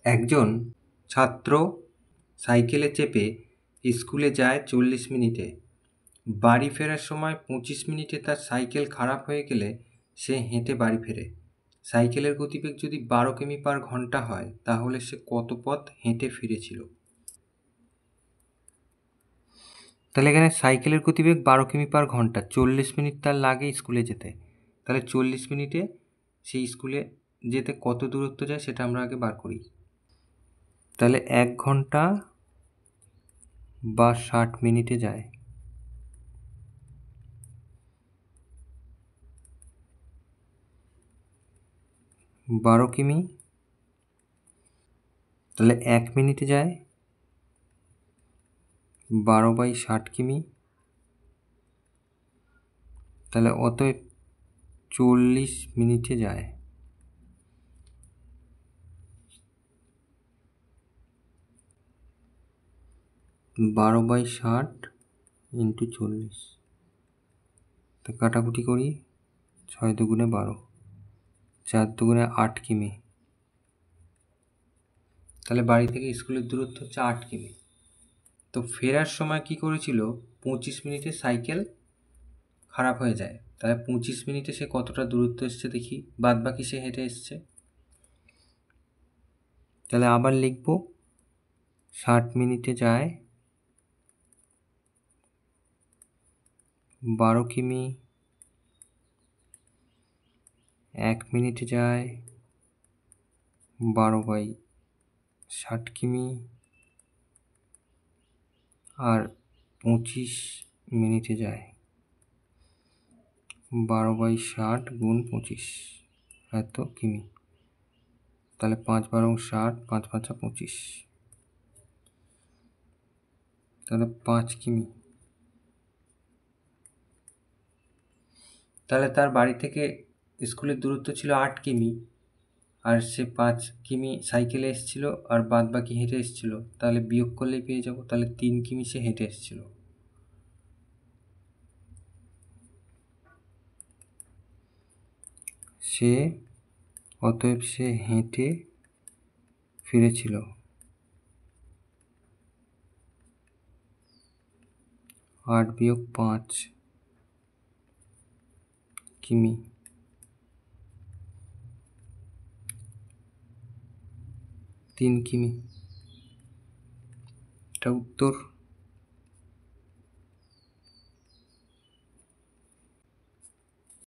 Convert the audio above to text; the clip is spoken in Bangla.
একজন ছাত্র সাইকেলে চেপে স্কুলে যায় 40 মিনিটে। বাড়ি ফেরার সময় 25 মিনিটে তার সাইকেল খারাপ হয়ে গেলে সে হেঁটে বাড়ি ফেরে। সাইকেলের গতিবেগ যদি 12 কিমি/ঘন্টা হয় তাহলে সে কত পথ হেঁটে ফিরেছিল? তাহলে এখানে সাইকেলের গতিবেগ 12 কিমি/ঘন্টা, 40 মিনিট তার লাগে স্কুলে যেতে। তাহলে 40 মিনিটে সেই স্কুলে যেতে কত দূরত্ব যায় সেটা আমরা আগে বার করি। তাহলে 1 ঘন্টা বা 60 মিনিটে যায়। বারো কিমি, তাহলে 1 মিনিটে যায় 12/60 কিমি, তাহলে অতএব 40 মিনিটে যায়। বারো বাই 60 ইন্টু 40, তো কাটাকুটি করি, 6 × 2 = 12, 4 × 2 = 8 কিমি। তাহলে বাড়ি থেকে স্কুলের দূরত্ব হচ্ছে 8 কিমি। তো ফেরার সময় কি করেছিল? 25 মিনিটে সাইকেল খারাপ হয়ে যায়। তাহলে 25 মিনিটে সে কতটা দূরত্ব এসছে দেখি, বাদ বাকি সে হেঁটে এসছে। তাহলে আবার লিখব, 60 মিনিটে যায় 12 কিমি, 1 মিনিটে যায় 12/60 কিমি, আর 25 মিনিটে যায় 12/60 × 25, এত কিমি। তাহলে 5×12 = 60, 5×5 = 25, তাহলে 5 কিমি। তাহলে তার বাড়ি থেকে স্কুলের দূরত্ব ছিল 8 কিমি, আর সে 5 কিমি সাইকেলে এসেছিল আর বাদ বাকি হেঁটে এসেছিল। তাহলে বিয়োগ করলেই পেয়ে যাব। তাহলে 3 কিমি সে হেঁটে এসেছিল। অতএব সে হেঁটে ফিরেছিল 8-5 কিমি, 3 কিমি। এটা উত্তর।